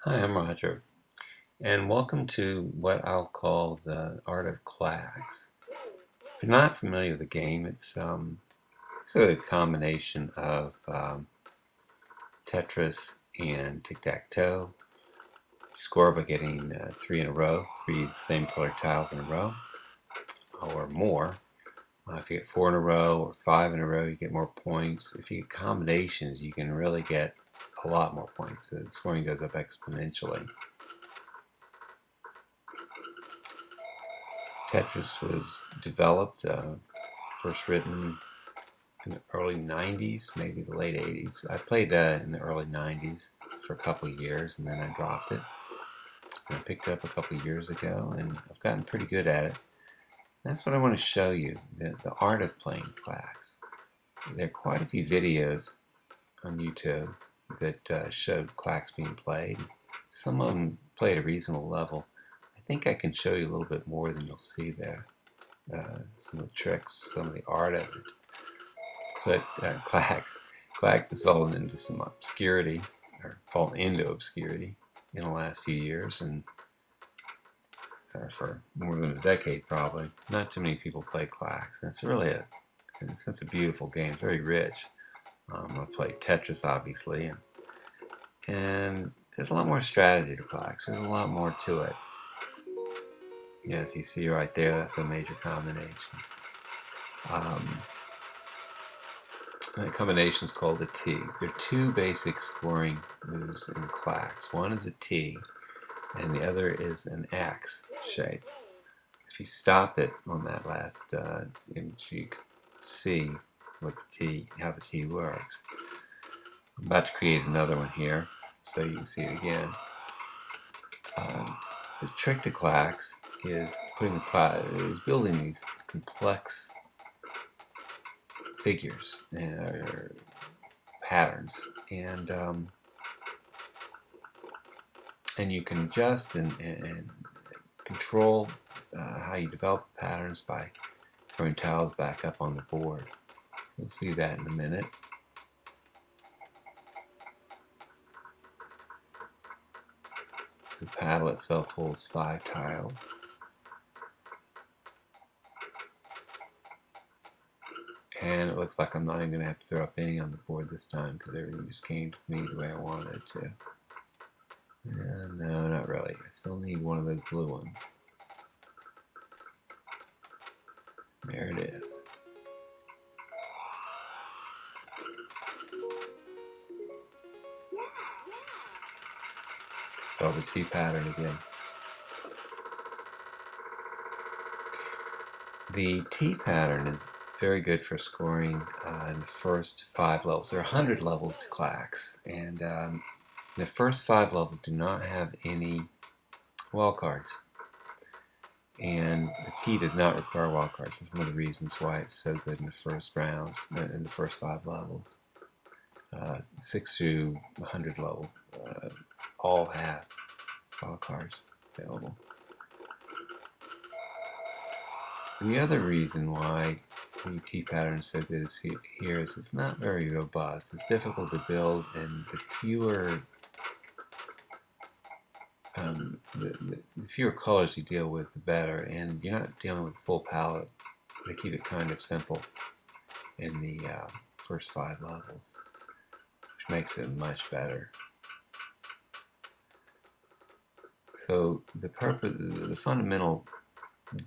Hi, I'm Roger, and welcome to what I'll call the Art of KLAX. If you're not familiar with the game, it's a combination of Tetris and tic-tac-toe. You score by getting three in a row, three same colored tiles in a row, or more. If you get four in a row or five in a row, you get more points. If you get combinations, you can really get a lot more points. The scoring goes up exponentially. Tetris was developed, first written in the early 90s, maybe the late 80s. I played in the early 90s for a couple of years and then I dropped it. And I picked it up a couple of years ago and I've gotten pretty good at it. That's what I want to show you, the art of playing KLAX. There are quite a few videos on YouTube that showed KLAX being played. Some of them play at a reasonable level. I think I can show you a little bit more than you'll see there. Some of the tricks, some of the art of it. KLAX. KLAX has fallen into some obscurity, or fallen into obscurity in the last few years, and for more than a decade probably. Not too many people play KLAX, and it's really it's a beautiful game, very rich. I played Tetris, obviously, and there's a lot more strategy to KLAX. There's a lot more to it. As you see right there, that's a major combination. The combination is called a T. There are two basic scoring moves in KLAX. One is a T, and the other is an X shape. If you stopped it on that last image, you can see what how the T works. I'm about to create another one here, so you can see it again. The trick to KLAX is building these complex figures or patterns, and you can adjust and control how you develop the patterns by throwing tiles back up on the board. You'll see that in a minute. The paddle itself holds 5 tiles. And it looks like I'm not even going to have to throw up any on the board this time because everything just came to me the way I wanted it to. No, not really. I still need one of those blue ones. There it is. So the T pattern again. The T pattern is very good for scoring in the first 5 levels. There are 100 levels to KLAX, and the first 5 levels do not have any wildcards. And the T does not require wildcards. That's one of the reasons why it's so good in the first rounds, in the first 5 levels. 6 through 100 level all have wildcards available. The other reason why the T pattern is so good here is it's not very robust. It's difficult to build, and the fewer colors you deal with, the better. And you're not dealing with full palette. They keep it kind of simple in the first 5 levels, which makes it much better. So the fundamental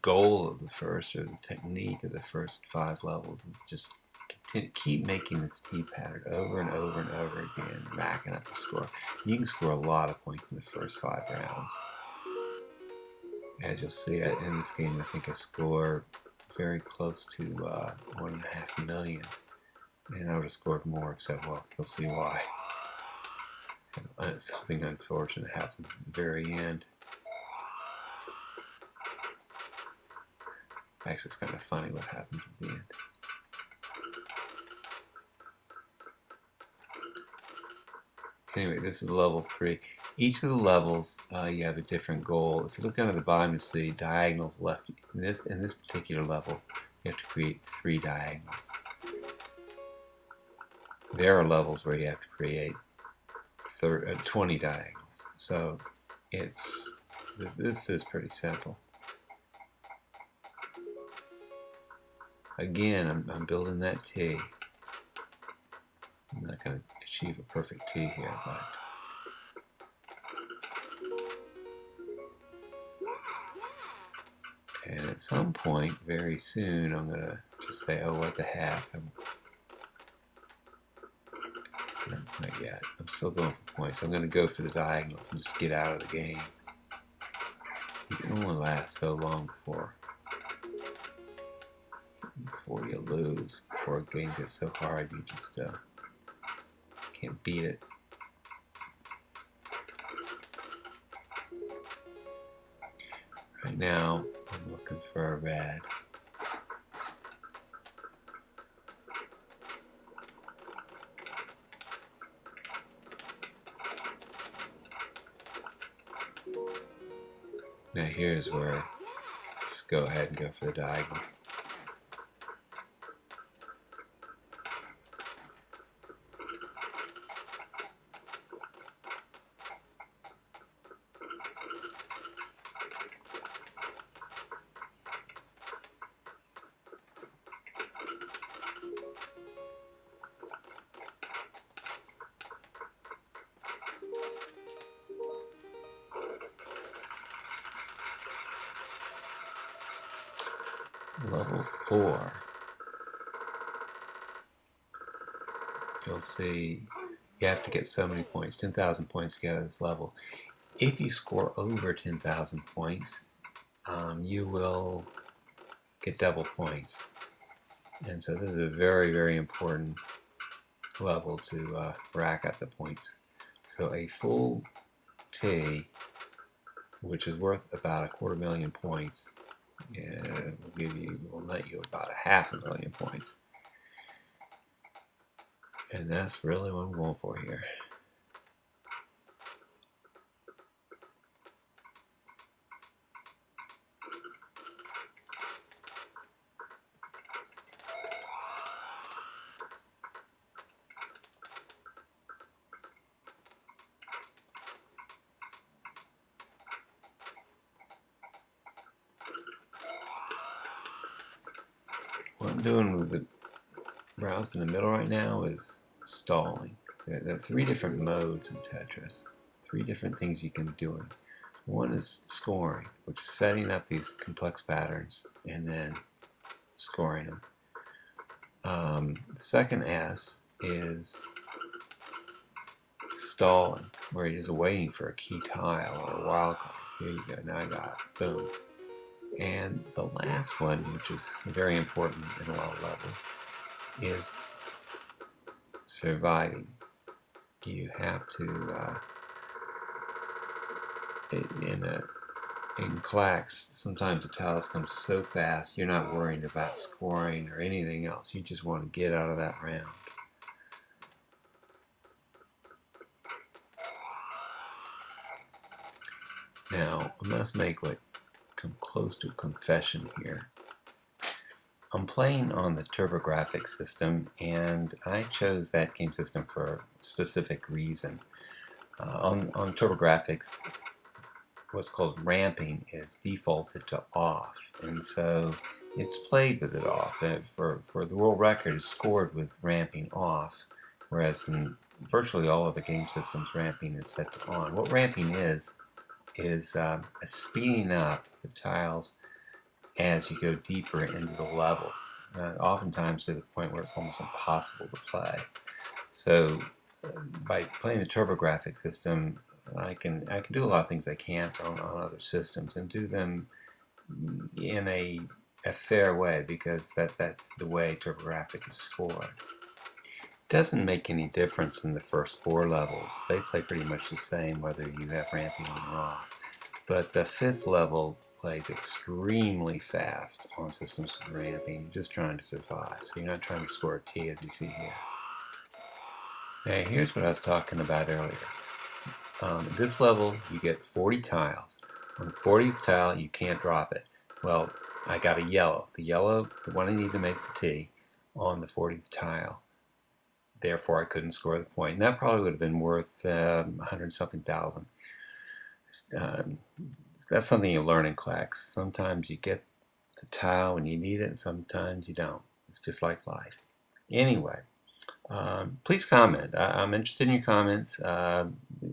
goal of the first, or the technique of the first 5 levels, is just keep making this T pattern over and over and over again, racking up the score. You can score a lot of points in the first 5 rounds. As you'll see in this game, I think I score very close to 1.5 million, and I would have scored more, except, well, you'll see why. Something unfortunate happens at the very end. Actually, it's kind of funny what happens at the end. Anyway, this is level 3. Each of the levels, you have a different goal. If you look down at the bottom, you'll see diagonals left. In this particular level, you have to create 3 diagonals. There are levels where you have to create 20 diagonals. So this is pretty simple. Again, I'm building that T. I'm not going to achieve a perfect T here, but and at some point, very soon, I'm going to just say, oh, what the heck. Not yet. I'm still going for points. I'm going to go for the diagonals and just get out of the game. You can only last so long before you lose. Before a game gets so hard, you just can't beat it. Right now, I'm looking for a red. Now here's where just go ahead and go for the diagonals. Level 4. You'll see you have to get so many points, 10,000 points to get out of this level. If you score over 10,000 points, you will get double points. And so this is a very, very important level to rack up the points. So a full T, which is worth about 250,000 points, will net you about 500,000 points. And that's really what I'm going for here. What I'm doing with the mouse in the middle right now is stalling. There are 3 different modes in Tetris, 3 different things you can be doing. One is scoring, which is setting up these complex patterns and then scoring them. The second S is stalling, where you're just waiting for a key tile or a wild card. Here you go, now I got it, boom. And the last one, which is very important in a lot of levels, is surviving. You have to, in KLAX, sometimes the tiles come so fast, you're not worried about scoring or anything else. You just want to get out of that round. Now, I must make what come close to a confession here. I'm playing on the TurboGrafx system, and I chose that game system for a specific reason. On TurboGrafx, what's called ramping is defaulted to off, and so it's played with it off. And for the world record, it's scored with ramping off, whereas in virtually all of the game systems, ramping is set to on. What ramping is speeding up the tiles as you go deeper into the level, oftentimes to the point where it's almost impossible to play. So by playing the TurboGrafx system, I can do a lot of things I can't on other systems, and do them in a fair way, because that's the way TurboGrafx is scored. It doesn't make any difference in the first 4 levels. They play pretty much the same whether you have ramping on or off. But the 5th level plays extremely fast on systems with ramping. You're just trying to survive, so you're not trying to score a T as you see here. Now here's what I was talking about earlier. At this level, you get 40 tiles. On the 40th tile, you can't drop it. Well, I got a yellow. The one I need to make the T, on the 40th tile. Therefore, I couldn't score the point. And that probably would have been worth 100-something thousand. Um, that's something you learn in KLAX. Sometimes you get the tile when you need it, and sometimes you don't. It's just like life. Anyway, please comment. I'm interested in your comments.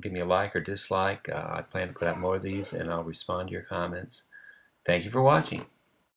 Give me a like or dislike. I plan to put out more of these, and I'll respond to your comments. Thank you for watching.